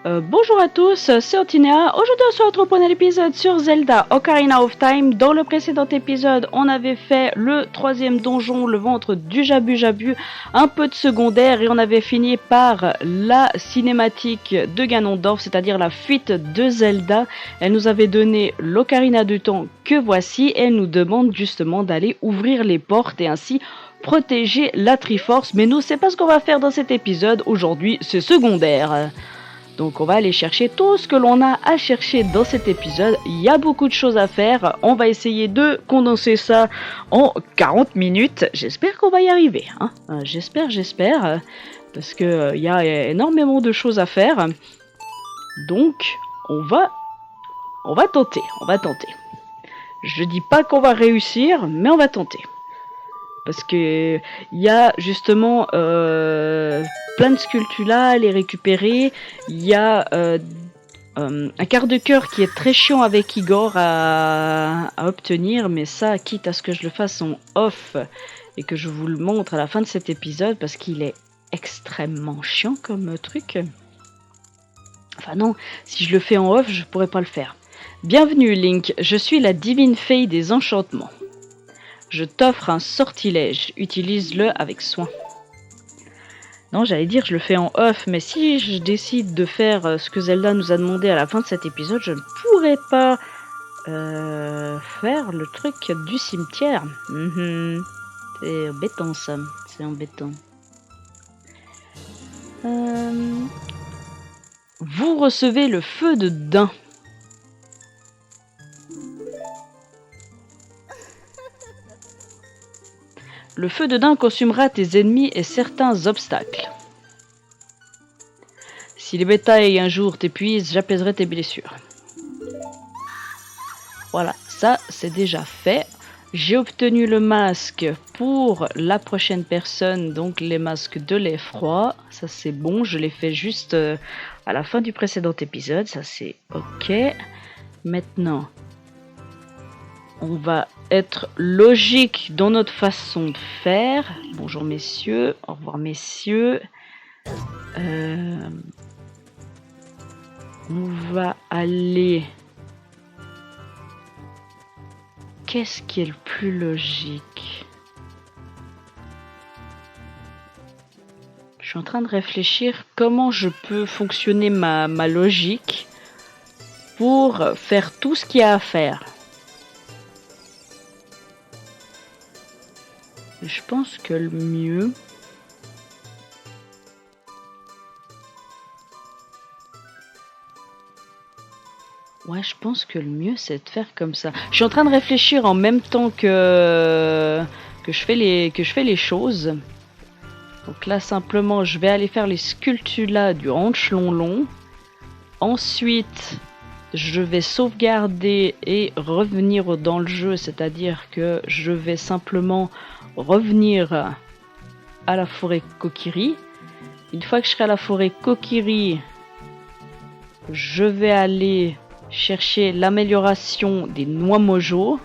Bonjour à tous, c'est Otinea. Aujourd'hui on se retrouve pour un épisode sur Zelda Ocarina of Time. Dans le précédent épisode, on avait fait le 3e donjon, le ventre du Jabu Jabu, un peu de secondaire et on avait fini par la cinématique de Ganondorf, c'est-à-dire la fuite de Zelda. Elle nous avait donné l'Ocarina du Temps que voici et elle nous demande justement d'aller ouvrir les portes et ainsi protéger la Triforce. Mais nous, c'est pas ce qu'on va faire dans cet épisode. Aujourd'hui, c'est secondaire. Donc on va aller chercher tout ce que l'on a à chercher dans cet épisode. Il y a beaucoup de choses à faire. On va essayer de condenser ça en 40 minutes. J'espère qu'on va y arriver. Hein. J'espère. Parce qu'il y a énormément de choses à faire. Donc on va tenter. Je dis pas qu'on va réussir, mais on va tenter. Parce que il y a justement plein de sculptures là à les récupérer. Il y a un quart de cœur qui est très chiant avec Igor à obtenir, mais ça, quitte à ce que je le fasse en off et que je vous le montre à la fin de cet épisode, parce qu'il est extrêmement chiant comme truc. Enfin non, si je le fais en off, je pourrais pas le faire. Bienvenue Link, je suis la divine fée des enchantements. Je t'offre un sortilège, utilise-le avec soin. Non, j'allais dire je le fais en off, mais si je décide de faire ce que Zelda nous a demandé à la fin de cet épisode, je ne pourrais pas faire le truc du cimetière. C'est embêtant ça, c'est embêtant. Vous recevez le feu de Dain. Le feu de Dain consumera tes ennemis et certains obstacles. Si les bétails un jour t'épuisent, j'apaiserai tes blessures. Voilà, ça c'est déjà fait. J'ai obtenu le masque pour la prochaine personne, donc les masques de l'effroi. Ça c'est bon, je l'ai fait juste à la fin du précédent épisode, ça c'est ok. Maintenant, on va être logique dans notre façon de faire. Bonjour messieurs, au revoir messieurs. On va aller... Qu'est-ce qui est le plus logique? Je suis en train de réfléchir comment je peux fonctionner ma logique pour faire tout ce qu'il y a à faire. Je pense que le mieux... Ouais, je pense que le mieux c'est de faire comme ça. Je suis en train de réfléchir en même temps que je fais les choses. Donc là simplement je vais aller faire les sculptures là du ranch long. Ensuite je vais sauvegarder et revenir dans le jeu, c'est-à-dire que je vais simplement revenir à la forêt Kokiri. Une fois que je serai à la forêt Kokiri, je vais aller chercher l'amélioration des noix mojo.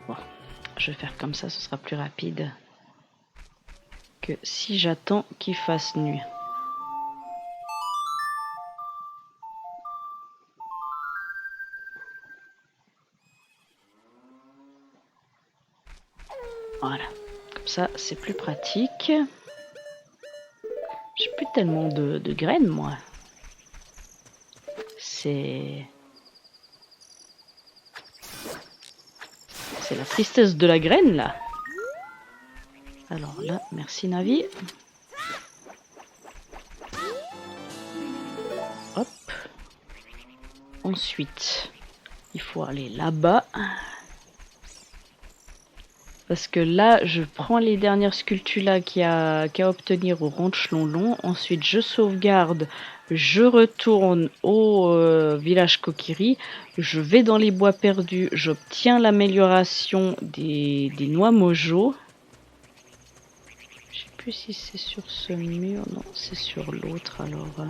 Bon, je vais faire comme ça, ce sera plus rapide que si j'attends qu'il fasse nuit. Voilà, comme ça c'est plus pratique. J'ai plus tellement de graines moi. C'est la tristesse de la graine là. Alors là, merci Navi. Hop. Ensuite, il faut aller là-bas. Parce que là, je prends les dernières sculptures là qu'il y a qu'à obtenir au ranch long. Ensuite, je sauvegarde. Je retourne au village Kokiri. Je vais dans les bois perdus. J'obtiens l'amélioration des noix mojo. Je sais plus si c'est sur ce mur. Non, c'est sur l'autre alors.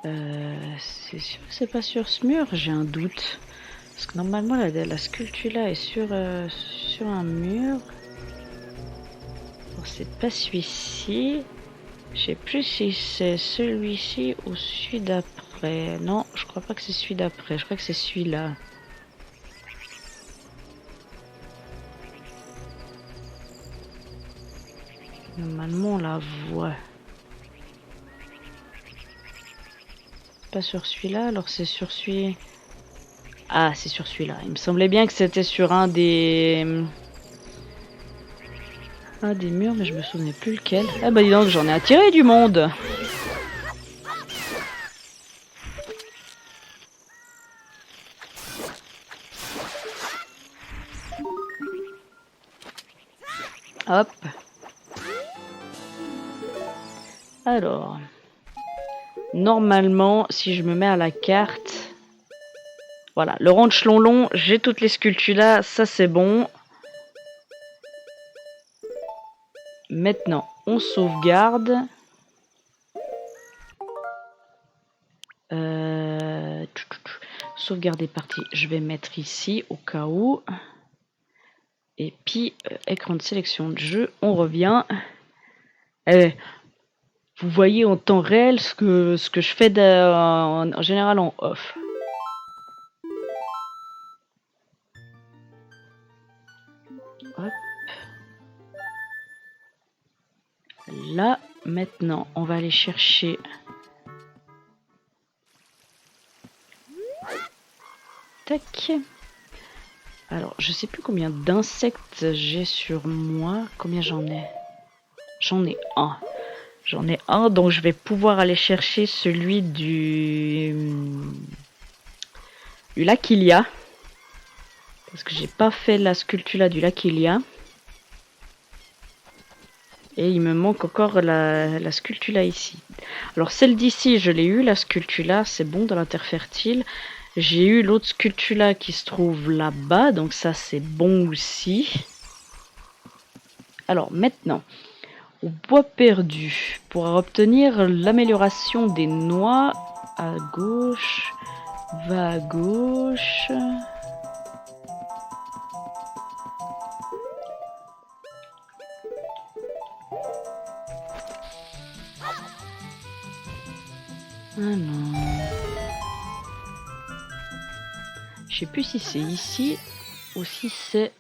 C'est sûr que c'est pas sur ce mur, j'ai un doute. Parce que normalement la sculpture là est sur un mur. Bon, c'est pas celui-ci. Je sais plus si c'est celui-ci ou celui d'après. Non, je crois pas que c'est celui d'après. Je crois que c'est celui-là. Normalement on la voit. Pas sur celui-là, alors c'est sur celui... Ah, c'est sur celui-là. Il me semblait bien que c'était sur un des murs, mais je me souvenais plus lequel. Ah bah dis donc, j'en ai attiré du monde. Hop. Alors... Normalement, si je me mets à la carte... Voilà, le ranch long, j'ai toutes les sculptures là, ça c'est bon. Maintenant, on sauvegarde. Sauvegarder partie, je vais mettre ici au cas où. Et puis, écran de sélection de jeu, on revient. Vous voyez en temps réel ce que je fais en général en off. Hop. Là, maintenant, on va aller chercher... Tac. Alors, je sais plus combien d'insectes j'ai sur moi. Combien j'en ai? J'en ai un. J'en ai un, donc je vais pouvoir aller chercher celui du lac Ilia. Parce que j'ai pas fait la sculpture du lac Ilia. Et il me manque encore la sculpture ici. Alors celle d'ici, je l'ai eu, la sculpture, c'est bon dans la terre fertile. J'ai eu l'autre sculpture qui se trouve là-bas, donc ça c'est bon aussi. Alors maintenant, au bois perdu, pour obtenir l'amélioration des noix, à gauche, va à gauche. Ah non. Je sais plus si c'est ici ou si c'est...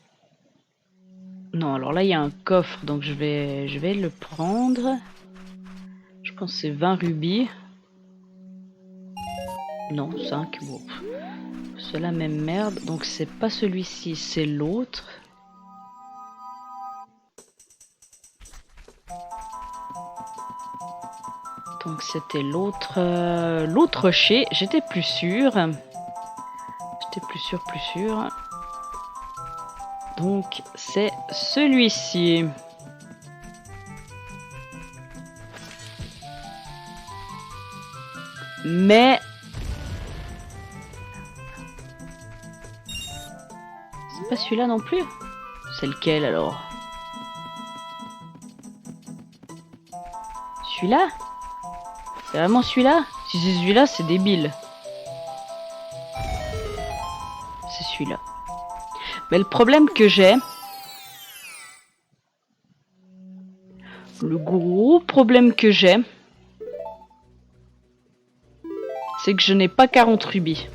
Non, alors là il y a un coffre, donc je vais le prendre. Je pense que c'est 20 rubis. Non, 5. Bon. C'est la même merde, donc c'est pas celui-ci, c'est l'autre. Donc c'était l'autre rocher, j'étais plus sûr. J'étais plus sûr. Donc c'est celui-ci. Mais c'est pas celui-là non plus. C'est lequel alors? Celui-là? C'est vraiment celui-là? Si c'est celui-là, c'est débile. C'est celui-là. Mais le problème que j'ai... Le gros problème que j'ai... C'est que je n'ai pas 40 rubis.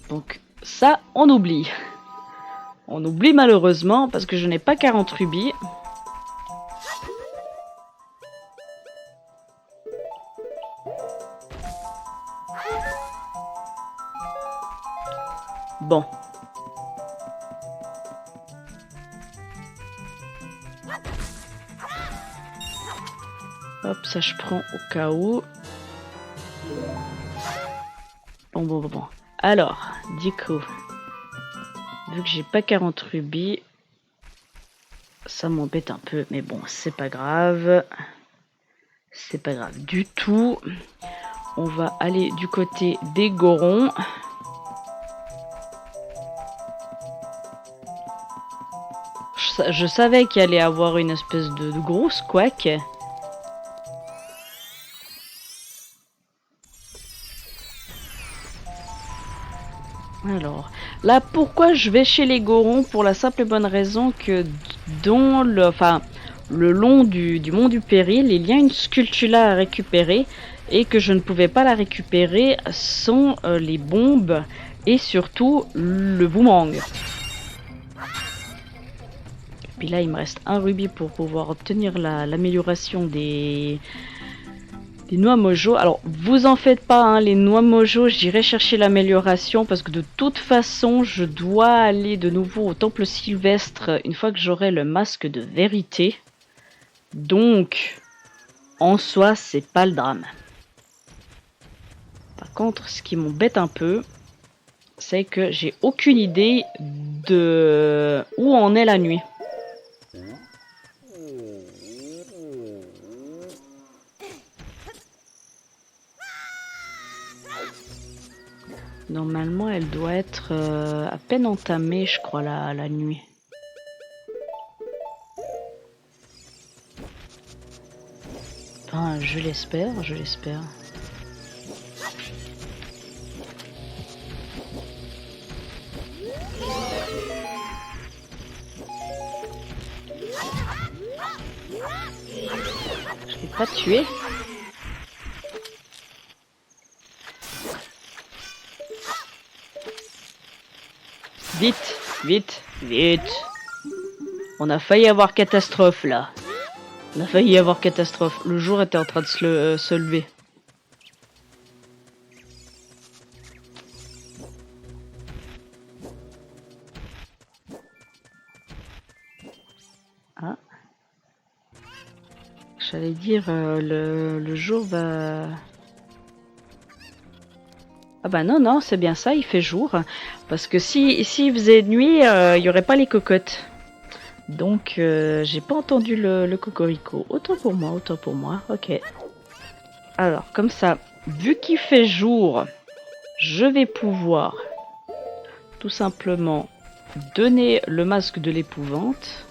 Donc ça, on oublie. On oublie malheureusement parce que je n'ai pas 40 rubis. Bon. Hop, ça je prends au cas où. Bon. Alors, du coup, vu que j'ai pas 40 rubis, ça m'embête un peu, mais bon, c'est pas grave. C'est pas grave du tout. On va aller du côté des Gorons. je savais qu'il allait avoir une espèce de grosse couac. Alors, là, pourquoi je vais chez les Gorons? Pour la simple et bonne raison que dans le long du mont du Péril, il y a une sculptula à récupérer et que je ne pouvais pas la récupérer sans les bombes et surtout le boomerang. Puis là, il me reste un rubis pour pouvoir obtenir l'amélioration des noix mojo. Alors, vous en faites pas, hein, les noix mojo, j'irai chercher l'amélioration parce que de toute façon, je dois aller de nouveau au temple sylvestre une fois que j'aurai le masque de vérité. Donc, en soi, c'est pas le drame. Par contre, ce qui m'embête un peu, c'est que j'ai aucune idée de où en est la nuit. Normalement, elle doit être à peine entamée, je crois, la nuit. Enfin, je l'espère, je l'espère. Je l'ai pas tué. Vite, vite, vite. On a failli avoir catastrophe là. On a failli avoir catastrophe. Le jour était en train de se lever. Ah. J'allais dire, le jour va... Ah bah non, non, c'est bien ça, il fait jour. Parce que si il faisait nuit, il n'y aurait pas les cocottes. Donc, j'ai pas entendu le cocorico. Autant pour moi, ok. Alors, comme ça, vu qu'il fait jour, je vais pouvoir tout simplement donner le masque de l'épouvante.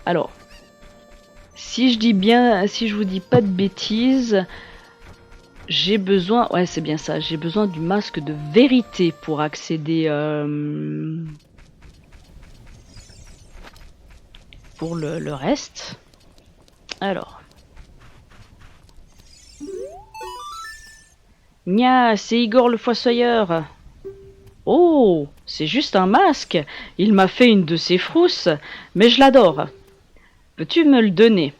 Alors, si je vous dis pas de bêtises, j'ai besoin, ouais c'est bien ça, j'ai besoin du masque de vérité pour accéder pour le reste. Alors. Nya, c'est Igor le Fossoyeur. Oh, c'est juste un masque. Il m'a fait une de ses frousses, mais je l'adore. Peux-tu me le donner?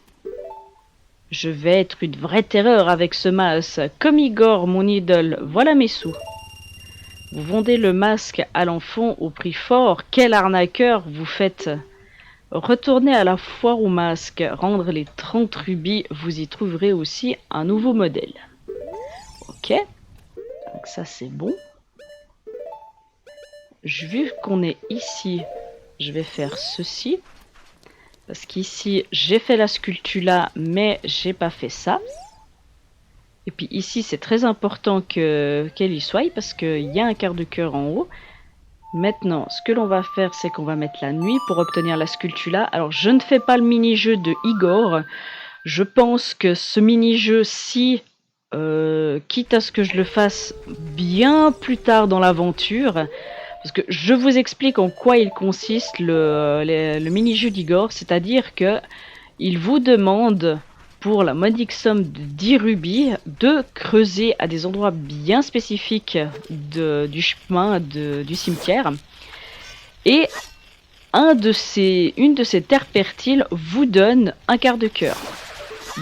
Je vais être une vraie terreur avec ce masque. Comme Igor, mon idole, voilà mes sous. Vous vendez le masque à l'enfant au prix fort. Quel arnaqueur vous faites! Retournez à la foire aux masques, rendre les 30 rubis, vous y trouverez aussi un nouveau modèle. Ok, donc ça c'est bon. Vu qu'on est ici, je vais faire ceci. Parce qu'ici, j'ai fait la sculptula, mais j'ai pas fait ça. Et puis ici, c'est très important qu'elle y soit, parce qu'il y a un quart de cœur en haut. Maintenant, ce que l'on va faire, c'est qu'on va mettre la nuit pour obtenir la sculptula. Alors, je ne fais pas le mini-jeu de Igor. Je pense que ce mini-jeu, si, quitte à ce que je le fasse bien plus tard dans l'aventure, parce que je vous explique en quoi il consiste le mini-jeu d'Igor, c'est-à-dire que il vous demande, pour la modique somme de 10 rubis, de creuser à des endroits bien spécifiques du chemin du cimetière. Et une de ces terres fertiles vous donne un quart de cœur.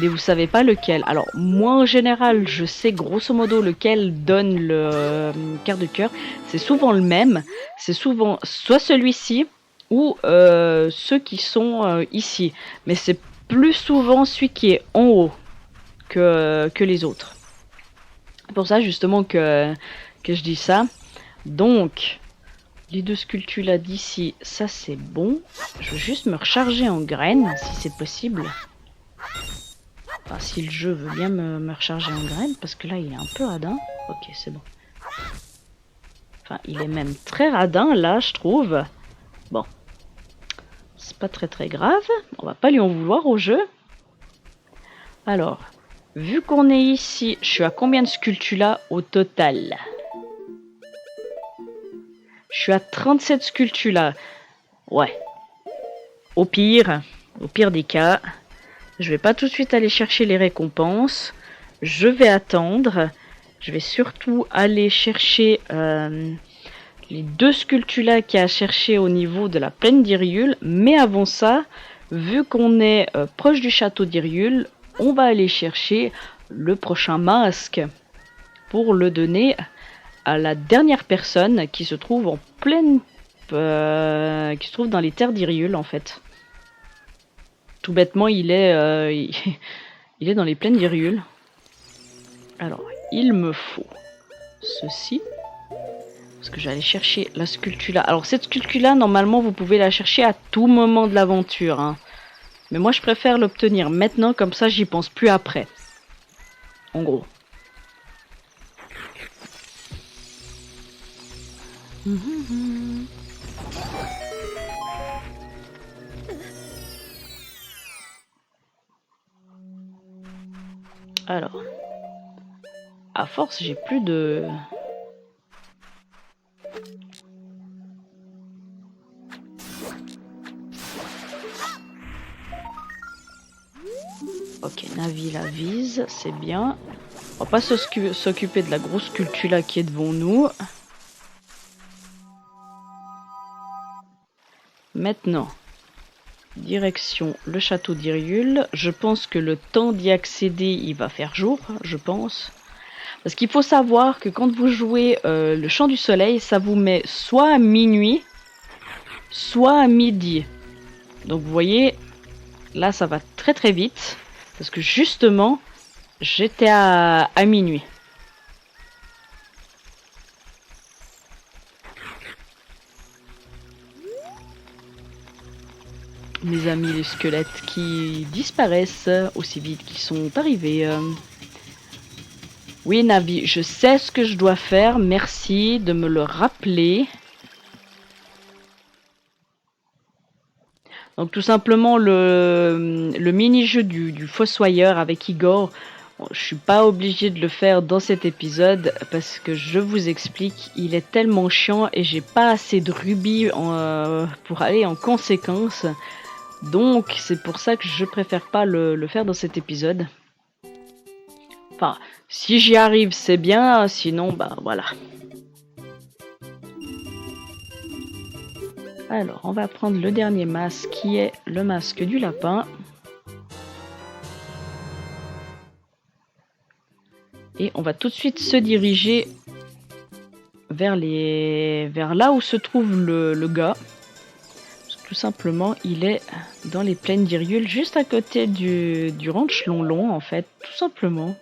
Mais vous savez pas lequel. Alors moi en général je sais grosso modo lequel donne le quart de cœur. C'est souvent le même. C'est souvent soit celui-ci ou ceux qui sont ici. Mais c'est plus souvent celui qui est en haut que les autres. C'est pour ça justement que je dis ça. Donc les deux sculptures là d'ici, ça c'est bon. Je veux juste me recharger en graines si c'est possible. Enfin, si le jeu veut bien me recharger en graines, parce que là il est un peu radin. Ok, c'est bon. Enfin, il est même très radin là, je trouve. Bon, c'est pas très grave. On va pas lui en vouloir au jeu. Alors, vu qu'on est ici, je suis à combien de sculptula au total? Je suis à 37 sculptula. Ouais. Au pire des cas, je vais pas tout de suite aller chercher les récompenses. Je vais attendre. Je vais surtout aller chercher les 2 sculptula qu'il y a à chercher au niveau de la plaine d'Hyrule. Mais avant ça, vu qu'on est proche du château d'Hyrule, on va aller chercher le prochain masque pour le donner à la dernière personne qui se trouve en pleine... qui se trouve dans les terres d'Hyrule en fait. Tout bêtement, il est dans les plaines d'Hyrule. Alors, il me faut ceci. Parce que j'allais chercher la sculptula. Alors cette sculptula, normalement, vous pouvez la chercher à tout moment de l'aventure. Hein. Mais moi, je préfère l'obtenir maintenant, comme ça, j'y pense plus après. En gros. Alors. À force, j'ai plus de... Ok, Navi la vise, c'est bien. On va pas s'occuper de la grosse sculptula qui est devant nous. Maintenant, direction le château d'Hyrule. Je pense que le temps d'y accéder, il va faire jour, je pense. Parce qu'il faut savoir que quand vous jouez le Chant du Soleil, ça vous met soit à minuit, soit à midi. Donc vous voyez, là ça va très vite. Parce que justement, j'étais à minuit. Mes amis les squelettes qui disparaissent aussi vite qu'ils sont arrivés. Oui Navi, je sais ce que je dois faire, merci de me le rappeler. Donc tout simplement le mini-jeu du Fossoyeur avec Igor, je suis pas obligée de le faire dans cet épisode parce que je vous explique, il est tellement chiant et j'ai pas assez de rubis pour aller en conséquence. Donc c'est pour ça que je préfère pas le faire dans cet épisode. Enfin, si j'y arrive c'est bien, sinon bah voilà. Alors, on va prendre le dernier masque qui est le masque du lapin. Et on va tout de suite se diriger vers là où se trouve le gars. Tout simplement, il est dans les plaines d'Hyrule, juste à côté du ranch Lonlon, en fait, tout simplement.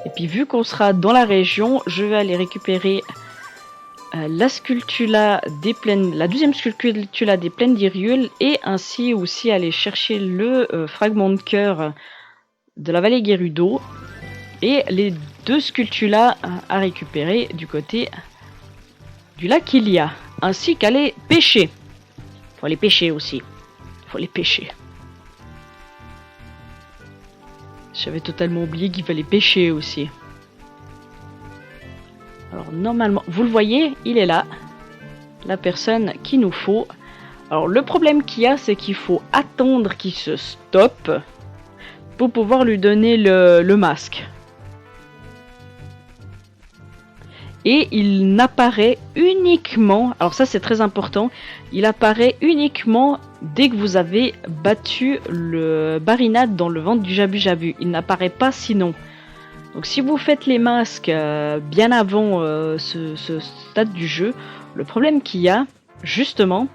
Et puis vu qu'on sera dans la région, je vais aller récupérer la sculptula des plaines, la deuxième sculptula des plaines d'Hyrule, et ainsi aussi aller chercher le fragment de cœur de la vallée Gerudo, et les 2 sculptulas à récupérer du côté du lac Hylia, ainsi qu'aller pêcher. Faut aller pêcher aussi. Faut les pêcher. J'avais totalement oublié qu'il fallait pêcher aussi. Alors normalement, vous le voyez, il est là. La personne qu'il nous faut. Alors le problème qu'il y a, c'est qu'il faut attendre qu'il se stoppe pour pouvoir lui donner le masque. Et il n'apparaît uniquement, alors ça c'est très important, il apparaît uniquement dès que vous avez battu le Barinade dans le ventre du Jabu Jabu. Il n'apparaît pas sinon. Donc si vous faites les masques bien avant ce stade du jeu, le problème qu'il y a, justement,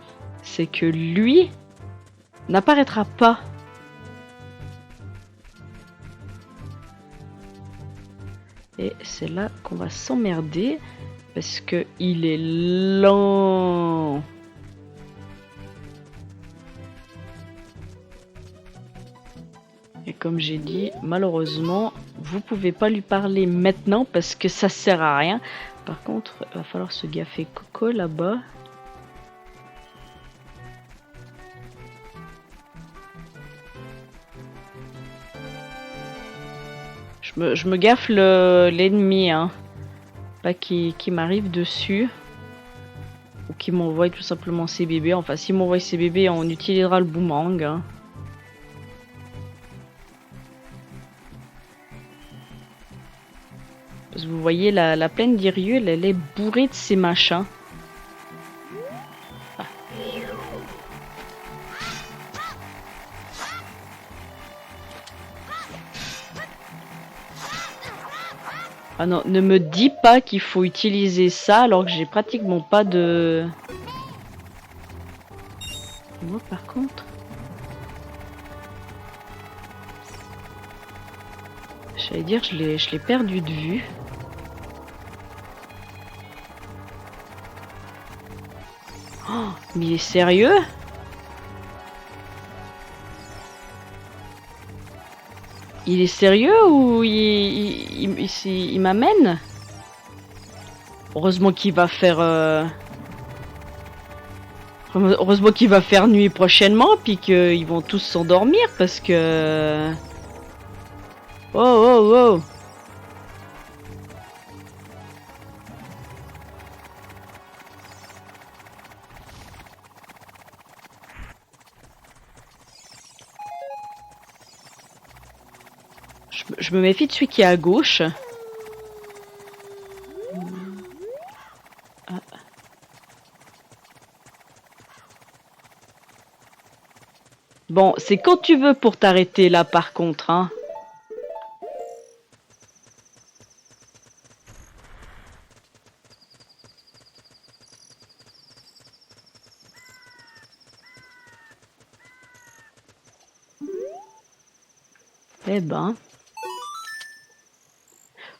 c'est que lui n'apparaîtra pas. Et c'est là qu'on va s'emmerder, parce que il est lent. Et comme j'ai dit, malheureusement, vous pouvez pas lui parler maintenant parce que ça sert à rien. Par contre, il va falloir se gaffer Coco là-bas. Je me gaffe l'ennemi, hein. Pas qui m'arrive dessus. Ou qui m'envoie tout simplement ses bébés. Enfin, s'il m'envoie ses bébés, on utilisera le boomerang. Hein. Parce que vous voyez, la plaine d'Hyrule, elle est bourrée de ces machins. Ah. Ah non, ne me dis pas qu'il faut utiliser ça alors que j'ai pratiquement pas de... Moi par contre... J'allais dire, je l'ai perdu de vue. Oh, mais il est sérieux? Il est sérieux ou il m'amène? Heureusement qu'il va faire... Heureusement qu'il va faire nuit prochainement, puis qu'ils vont tous s'endormir, parce que... Oh, oh, oh! Je me méfie de celui qui est à gauche. Ah. Bon, c'est quand tu veux pour t'arrêter là par contre, hein. Eh ben...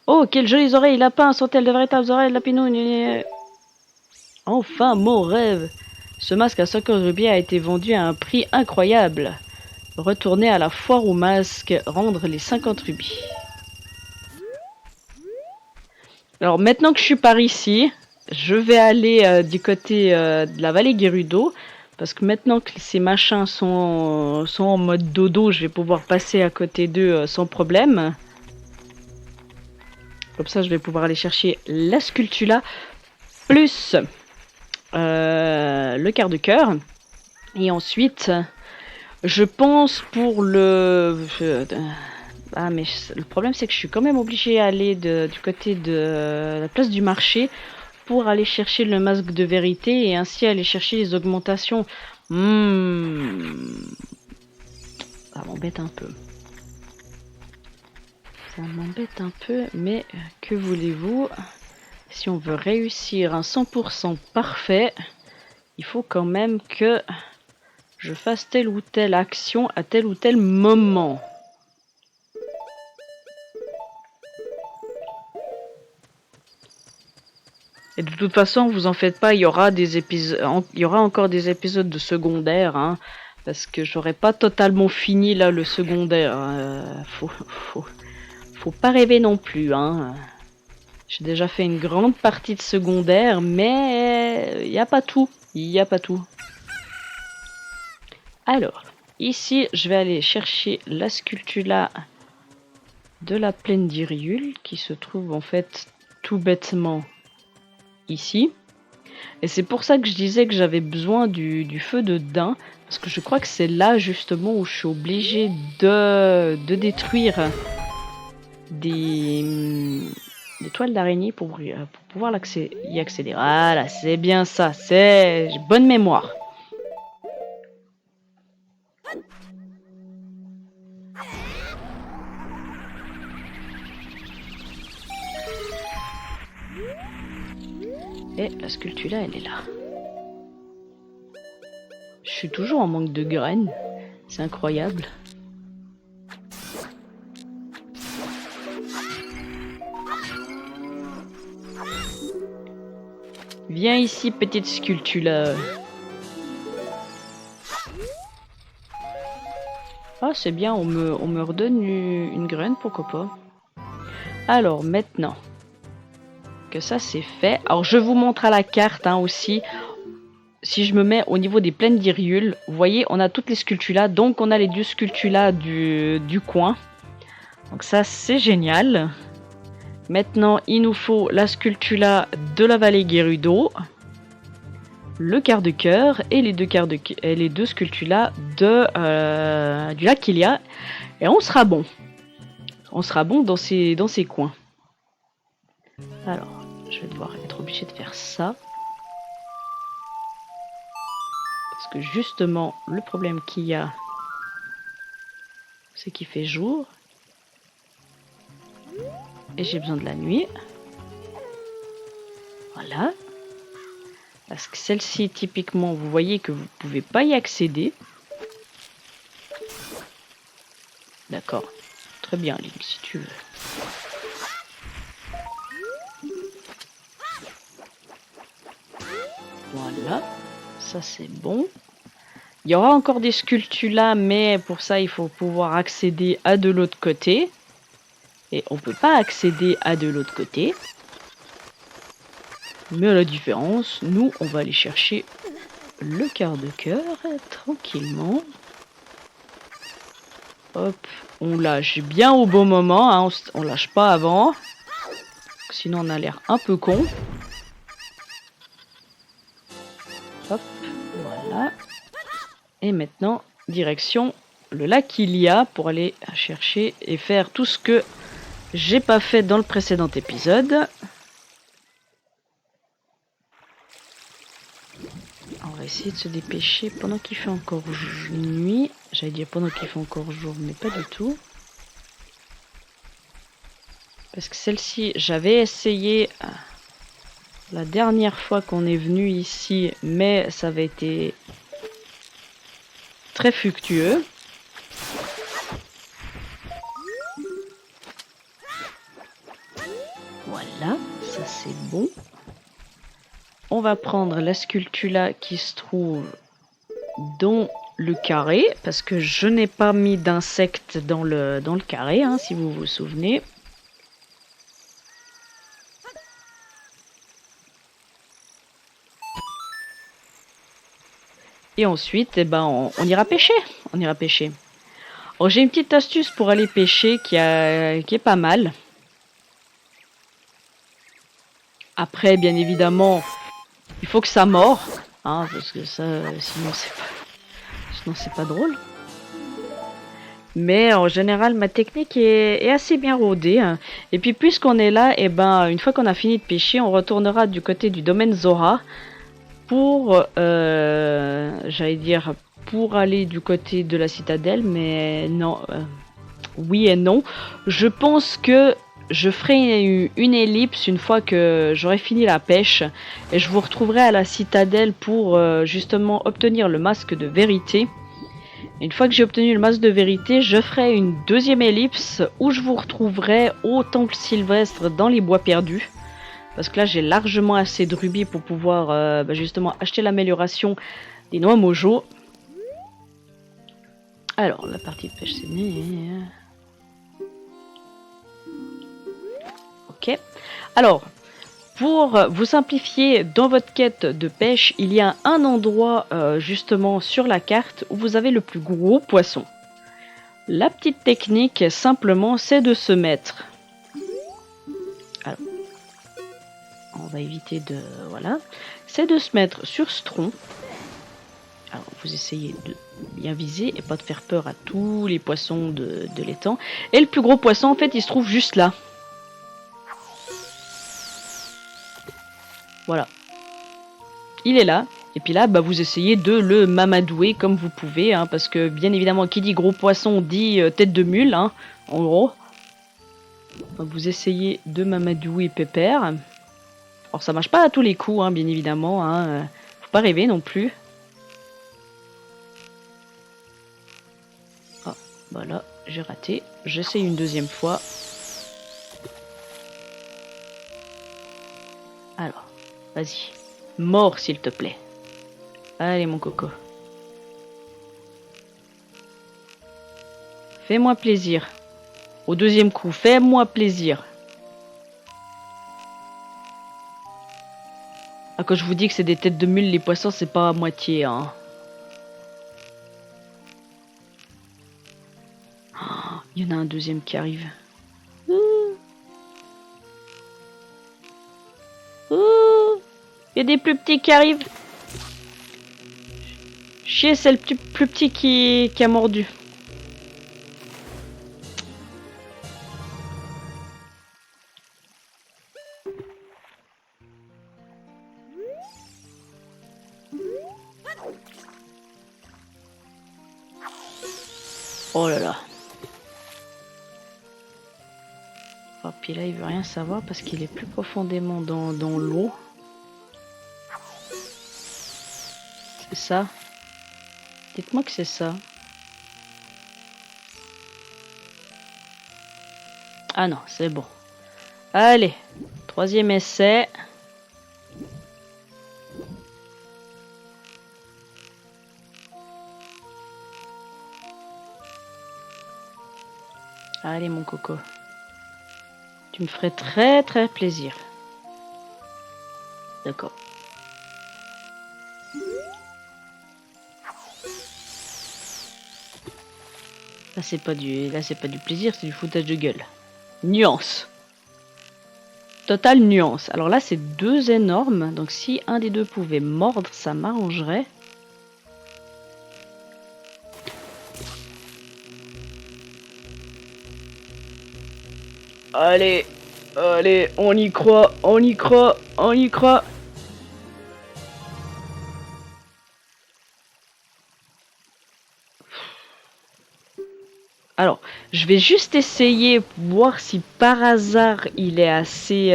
Oh, quelles jolies oreilles lapin, sont-elles de véritables oreilles de lapinou? Enfin, mon rêve! Ce masque à 50 rubis a été vendu à un prix incroyable. Retourner à la foire aux masques, rendre les 50 rubis. Alors maintenant que je suis par ici, je vais aller du côté de la vallée Gerudo. Parce que maintenant que ces machins sont en mode dodo, je vais pouvoir passer à côté d'eux sans problème. Comme ça, je vais pouvoir aller chercher la Sculptula plus le quart de cœur. Et ensuite, je pense pour le... Ah, mais le problème, c'est que je suis quand même obligée d'aller du côté de la place du marché pour aller chercher le masque de vérité et ainsi aller chercher les augmentations. Ça m'embête un peu. Ça m'embête un peu, mais que voulez-vous? Si on veut réussir un 100% parfait, il faut quand même que je fasse telle ou telle action à tel ou tel moment. Et de toute façon, vous en faites pas, il y aura des épisodes, il y aura encore des épisodes de secondaire, hein, parce que j'aurais pas totalement fini là le secondaire. Faut pas rêver non plus, hein. J'ai déjà fait une grande partie de secondaire, mais il y a pas tout, il y a pas tout. Alors, ici, je vais aller chercher la Sculptula de la plaine d'Hyrule, qui se trouve en fait tout bêtement ici. Et c'est pour ça que je disais que j'avais besoin du feu de daim, parce que je crois que c'est là justement où je suis obligée de détruire des toiles d'araignée pour pouvoir y accéder. Voilà, c'est bien ça, j'ai bonne mémoire. Et la Sculptula, elle est là. Je suis toujours en manque de graines. C'est incroyable. Viens ici, petite Sculptula. Ah, c'est bien, on me redonne une graine, pourquoi pas. Alors, maintenant que ça c'est fait, alors je vous montre à la carte hein, aussi. Si je me mets au niveau des plaines d'Hyrule, vous voyez, on a toutes les Sculptulas, donc on a les 2 Sculptulas du coin. Donc ça, c'est génial. Maintenant, il nous faut la sculptula de la vallée Gerudo, le quart de cœur et les deux sculptulas du lac Kylia. Et on sera bon. On sera bon dans ces coins. Alors, je vais devoir être obligé de faire ça. Parce que justement, le problème qu'il y a, c'est qu'il fait jour. Et j'ai besoin de la nuit. Voilà. Parce que celle-ci, typiquement, vous voyez que vous ne pouvez pas y accéder. D'accord. Très bien, Link, si tu veux. Voilà. Ça, c'est bon. Il y aura encore des sculptures là, mais pour ça, il faut pouvoir accéder à de l'autre côté. Et on peut pas accéder à de l'autre côté. Mais à la différence, nous, on va aller chercher le quart de cœur tranquillement. Hop, on lâche bien au bon moment, hein, on lâche pas avant. Sinon, on a l'air un peu con. Hop, voilà. Et maintenant, direction le lac Kylia pour aller chercher et faire tout ce que j'ai pas fait dans le précédent épisode. On va essayer de se dépêcher pendant qu'il fait encore nuit. J'allais dire pendant qu'il fait encore jour, mais pas du tout. Parce que celle-ci, j'avais essayé la dernière fois qu'on est venu ici, mais ça avait été très fructueux. Voilà, ça c'est bon. On va prendre la sculptula qui se trouve dans le carré, parce que je n'ai pas mis d'insectes dans le carré, hein, si vous vous souvenez. Et ensuite, eh ben, on ira pêcher. On ira pêcher. Alors, j'ai une petite astuce pour aller pêcher qui est pas mal. Après, bien évidemment, il faut que ça mord, hein, parce que ça, sinon c'est pas drôle. Mais en général, ma technique est assez bien rodée. Hein. Et puis, puisqu'on est là, et ben, une fois qu'on a fini de pêcher, on retournera du côté du domaine Zora pour, j'allais dire, pour aller du côté de la citadelle, mais non, oui et non. Je pense que je ferai une ellipse une fois que j'aurai fini la pêche et je vous retrouverai à la citadelle pour justement obtenir le masque de vérité. Une fois que j'ai obtenu le masque de vérité, je ferai une deuxième ellipse où je vous retrouverai au temple sylvestre dans les bois perdus. Parce que là, j'ai largement assez de rubis pour pouvoir justement acheter l'amélioration des noix mojo. Alors, la partie de pêche, c'est né. Ok. Alors, pour vous simplifier dans votre quête de pêche, il y a un endroit justement sur la carte où vous avez le plus gros poisson. La petite technique, simplement, c'est de se mettre... Alors, on va éviter de... Voilà. C'est de se mettre sur ce tronc. Alors, vous essayez de bien viser et pas de faire peur à tous les poissons de l'étang. Et le plus gros poisson, en fait, il se trouve juste là. Voilà. Il est là. Et puis là, bah, vous essayez de le mamadouer comme vous pouvez. Hein, parce que, bien évidemment, qui dit gros poisson dit tête de mule. Hein, en gros. Donc, vous essayez de mamadouer Pépère. Alors, ça marche pas à tous les coups, hein, bien évidemment. Hein, faut pas rêver non plus. Ah, voilà, j'ai raté. J'essaye une deuxième fois. Alors, vas-y. Mors, s'il te plaît. Allez, mon coco. Fais-moi plaisir. Au deuxième coup, fais-moi plaisir. Ah, quand je vous dis que c'est des têtes de mule, les poissons, c'est pas à moitié, hein. Il y en a un deuxième qui arrive. Il y a des plus petits qui arrivent. Chier, c'est le plus petit qui a mordu. Oh là là. Oh, puis là, il veut rien savoir parce qu'il est plus profondément dans l'eau. C'est ça. Dites-moi que c'est ça. Ah non, c'est bon. Allez, troisième essai. Allez mon coco. Tu me ferais très très plaisir. D'accord. Là c'est pas du plaisir, c'est du foutage de gueule. Nuance. Totale nuance. Alors là c'est deux énormes, donc si un des deux pouvait mordre, ça m'arrangerait. Allez, allez, on y croit, on y croit, on y croit. Alors, je vais juste essayer, voir si par hasard il est assez...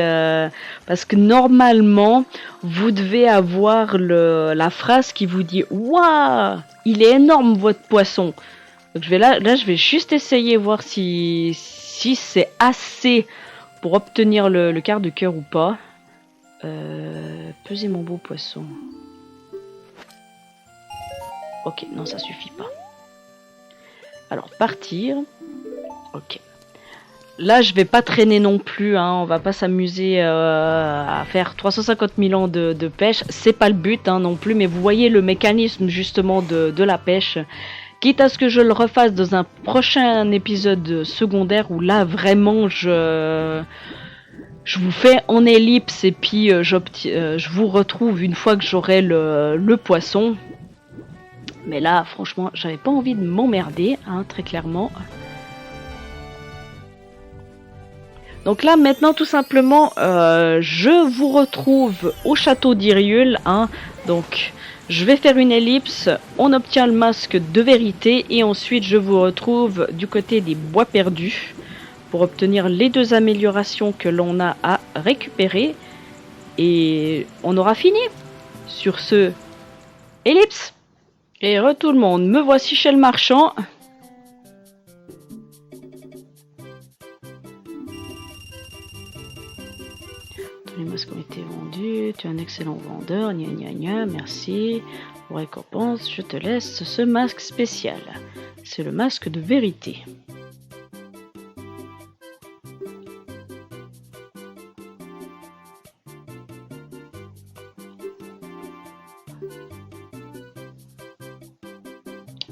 parce que normalement, vous devez avoir la phrase qui vous dit « Waouh, il est énorme votre poisson !» Donc je vais juste essayer, voir si c'est assez pour obtenir le quart de cœur ou pas. Pesez mon beau poisson. Ok, non, ça suffit pas. Alors, partir. Ok. Là, je vais pas traîner non plus, hein. On va pas s'amuser à faire 350 000 ans de pêche. C'est pas le but, hein, non plus. Mais vous voyez le mécanisme, justement, de la pêche. Quitte à ce que je le refasse dans un prochain épisode secondaire où là, vraiment, je vous fais en ellipse et puis je vous retrouve une fois que j'aurai le poisson. Mais là, franchement, j'avais pas envie de m'emmerder, hein, très clairement. Donc là, maintenant, tout simplement, je vous retrouve au château d'Hyrule, hein. Donc, je vais faire une ellipse, on obtient le masque de vérité, et ensuite, je vous retrouve du côté des bois perdus, pour obtenir les deux améliorations que l'on a à récupérer. Et on aura fini. Sur ce, ellipse. Et tout le monde, me voici chez le marchand. Tous les masques ont été vendus, tu es un excellent vendeur, gna gna gna, merci. Pour récompense, je te laisse ce masque spécial. C'est le masque de vérité.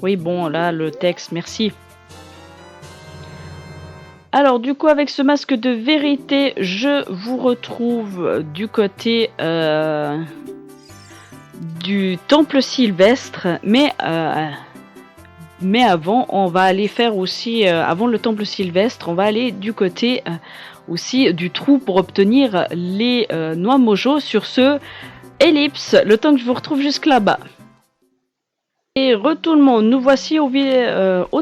Oui, bon, là, le texte, merci. Alors, du coup, avec ce masque de vérité, je vous retrouve du côté du temple sylvestre. Mais avant, on va aller faire aussi, avant le temple sylvestre, on va aller du côté aussi du trou pour obtenir les noix mojo. Sur ce, ellipse, le temps que je vous retrouve jusque là-bas. Et tout le monde, nous voici au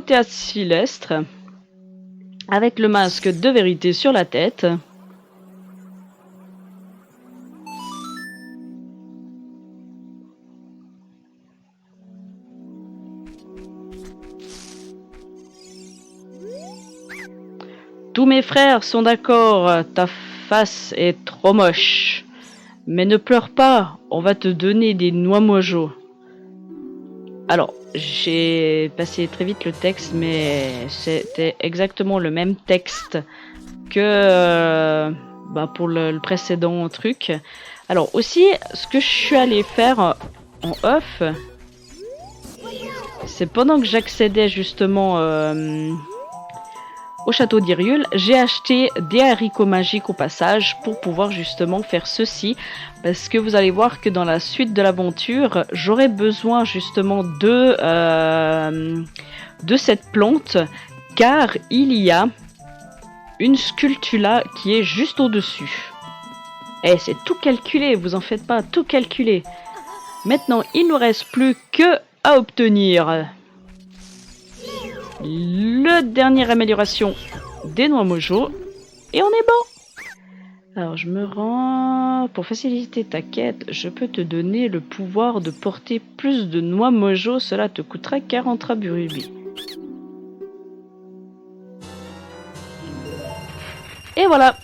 théâtre Céleste, avec le masque de vérité sur la tête. Tous mes frères sont d'accord, ta face est trop moche. Mais ne pleure pas, on va te donner des noix mojo. Alors, j'ai passé très vite le texte, mais c'était exactement le même texte que pour le précédent truc. Alors aussi, ce que je suis allé faire en off, c'est pendant que j'accédais justement au château d'Hyrule, j'ai acheté des haricots magiques au passage pour pouvoir justement faire ceci, parce que vous allez voir que dans la suite de l'aventure, j'aurai besoin justement de cette plante, car il y a une sculptula qui est juste au-dessus. Eh, c'est tout calculé, vous en faites pas, tout calculé. Maintenant, il ne nous reste plus que à obtenir le dernière amélioration des noix mojo et on est bon. Alors je me rends. Pour faciliter ta quête, je peux te donner le pouvoir de porter plus de noix mojo. Cela te coûtera 40 rubis. Et voilà.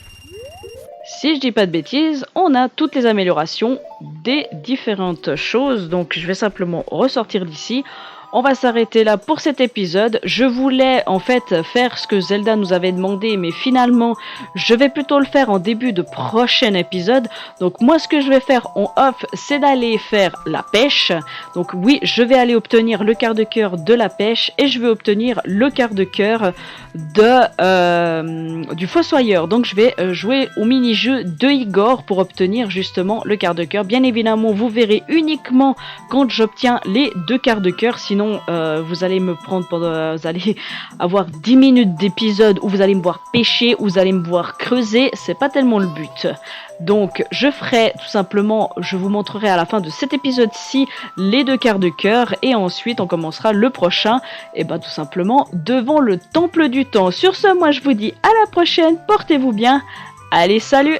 Si je dis pas de bêtises, on a toutes les améliorations des différentes choses. Donc je vais simplement ressortir d'ici. On va s'arrêter là pour cet épisode. Je voulais en fait faire ce que Zelda nous avait demandé, mais finalement, je vais plutôt le faire en début de prochain épisode. Donc moi, ce que je vais faire en off, c'est d'aller faire la pêche. Donc oui, je vais aller obtenir le quart de cœur de la pêche et je vais obtenir le quart de cœur du fossoyeur. Donc je vais jouer au mini-jeu de Igor pour obtenir justement le quart de cœur. Bien évidemment, vous verrez uniquement quand j'obtiens les 2 quarts de cœur. Sinon, vous allez me prendre pendant, vous allez avoir 10 minutes d'épisode où vous allez me voir pêcher, où vous allez me voir creuser. C'est pas tellement le but. Donc, je ferai tout simplement, je vous montrerai à la fin de cet épisode-ci les 2 quarts de cœur et ensuite on commencera le prochain, et ben tout simplement devant le temple du temps. Sur ce, moi je vous dis à la prochaine, portez-vous bien, allez salut!